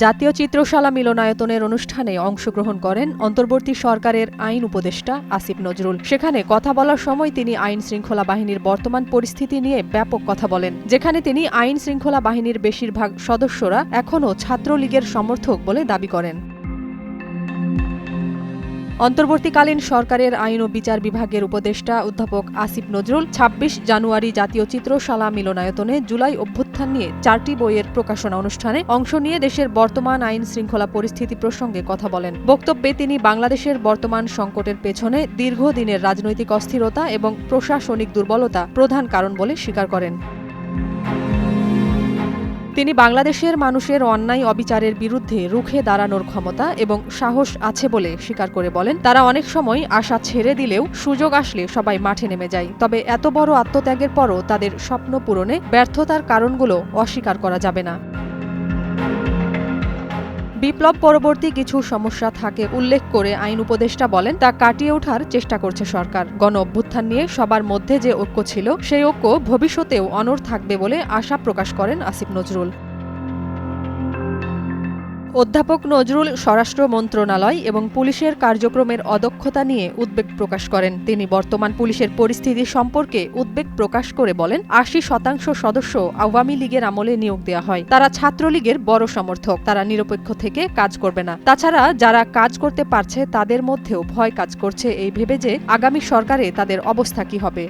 জাতীয় চিত্রশালা মিলনায়তনের অনুষ্ঠানে অংশগ্রহণ করেন অন্তর্বর্তী সরকারের আইন উপদেষ্টা আসিফ নজরুল। সেখানে কথা বলার সময় তিনি আইন শৃঙ্খলা বাহিনীর বর্তমান পরিস্থিতি নিয়ে ব্যাপক কথা বলেন, যেখানে তিনি আইন শৃঙ্খলা বাহিনীর বেশিরভাগ সদস্যরা এখনও ছাত্রলীগের সমর্থক বলে দাবি করেন। অন্তর্বর্তীকালীন সরকারের আইন ও বিচার বিভাগের উপদেষ্টা অধ্যাপক আসিফ নজরুল ২৬ জানুয়ারি জাতীয় চিত্রশালা মিলনায়তনে জুলাই অভ্যুত্থান নিয়ে ৪টি বইয়ের প্রকাশনা অনুষ্ঠানে অংশ নিয়ে দেশের বর্তমান আইন শৃঙ্খলা পরিস্থিতি প্রসঙ্গে কথা বলেন। বক্তব্যে তিনি বাংলাদেশের বর্তমান সংকটের পেছনে দীর্ঘদিনের রাজনৈতিক অস্থিরতা এবং প্রশাসনিক দুর্বলতা প্রধান কারণ বলে স্বীকার করেন। তিনি বাংলাদেশের মানুষের অন্যায় অবিচারের বিরুদ্ধে রুখে দাঁড়ানোর ক্ষমতা এবং সাহস আছে বলে স্বীকার করে বলেন, তারা অনেক সময় আশা ছেড়ে দিলেও সুযোগ আসলে সবাই মাঠে নেমে যায়। তবে এত বড় আত্মত্যাগের পরও তাদের স্বপ্ন পূরণে ব্যর্থতার কারণগুলো অস্বীকার করা যাবে না। বিপ্লব পরবর্তী কিছু সমস্যা থাকে উল্লেখ করে আইন উপদেষ্টা বলেন, তা কাটিয়ে ওঠার চেষ্টা করছে সরকার। গণ অভ্যুত্থান নিয়ে সবার মধ্যে যে ঐক্য ছিল, সেই ঐক্য ভবিষ্যতেও অনড় থাকবে বলে আশা প্রকাশ করেন আসিফ নজরুল। অধ্যাপক নজরুল স্বরাষ্ট্র মন্ত্রণালয় এবং পুলিশের কার্যক্রমের অদক্ষতা নিয়ে উদ্বেগ প্রকাশ করেন। তিনি বর্তমান পুলিশের পরিস্থিতি সম্পর্কে উদ্বেগ প্রকাশ করে বলেন, ৮০% সদস্য আওয়ামী লীগের আমলে নিয়োগ দেওয়া হয়। তারা ছাত্রলীগের বড় সমর্থক, তারা নিরপেক্ষ থেকে কাজ করবে না। তাছাড়া যারা কাজ করতে পারছে তাদের মধ্যেও ভয় কাজ করছে এই ভেবে যে আগামী সরকারে তাদের অবস্থা কী হবে।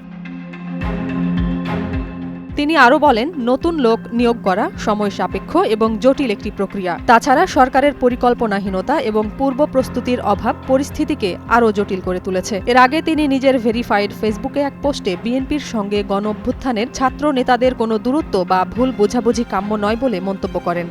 তিনি আরও বলেন, নতুন লোক নিয়োগ করা সময় সাপেক্ষ এবং জটিল একটি প্রক্রিয়া। তাছাড়া সরকারের পরিকল্পনাহীনতা এবং পূর্ব প্রস্তুতির অভাব পরিস্থিতিকে আরও জটিল করে তুলেছে। এর আগে তিনি নিজের ভেরিফাইড ফেসবুকে এক পোস্টে বিএনপির সঙ্গে গণ অভ্যুত্থানের ছাত্র নেতাদের কোনো দূরত্ব বা ভুল বোঝাবুঝি কাম্য নয় বলে মন্তব্য করেন।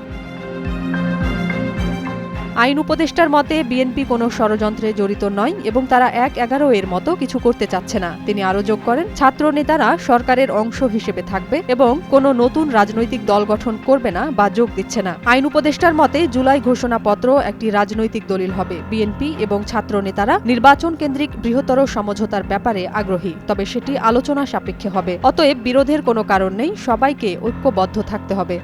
আইন উপদেষ্টার মতে বিএনপি কোনো ষড়যন্ত্রে জড়িত নয় এবং তারা ১/১১ এর মতো কিছু করতে চাচ্ছে না। তিনি আরও যোগ করেন, ছাত্র নেতারা সরকারের অংশ হিসেবে থাকবে এবং কোনো নতুন রাজনৈতিক দল গঠন করবে না বা যোগ দিচ্ছে না। আইন উপদেষ্টার মতে জুলাই ঘোষণাপত্র একটি রাজনৈতিক দলিল হবে। বিএনপি এবং ছাত্র নেতারা নির্বাচন কেন্দ্রিক বৃহত্তর সমঝোতার ব্যাপারে আগ্রহী, তবে সেটি আলোচনা সাপেক্ষে হবে। অতএব বিরোধের কোনো কারণ নেই, সবাইকে ঐক্যবদ্ধ থাকতে হবে।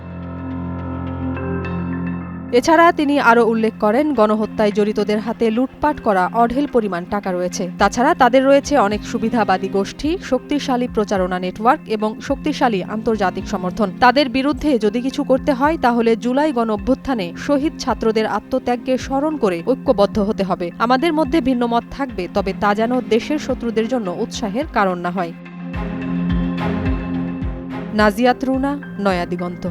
এছাড়া তিনি আরও উল্লেখ করেন, গণহত্যায় জড়িতদের হাতে লুটপাট করা অঢেল পরিমাণ টাকা রয়েছে। তাছাড়া তাদের রয়েছে অনেক সুবিধাবাদী গোষ্ঠী, শক্তিশালী প্রচারণা নেটওয়ার্ক এবং শক্তিশালী আন্তর্জাতিক সমর্থন। তাদের বিরুদ্ধে যদি কিছু করতে হয় তাহলে জুলাই গণ অভ্যুত্থানে শহীদ ছাত্রদের আত্মত্যাগকে স্মরণ করে ঐক্যবদ্ধ হতে হবে। আমাদের মধ্যে ভিন্নমত থাকবে, তবে তা যেন দেশের শত্রুদের জন্য উৎসাহের কারণ না হয়। নাজিয়াত রুনা, নয়া দিগন্ত।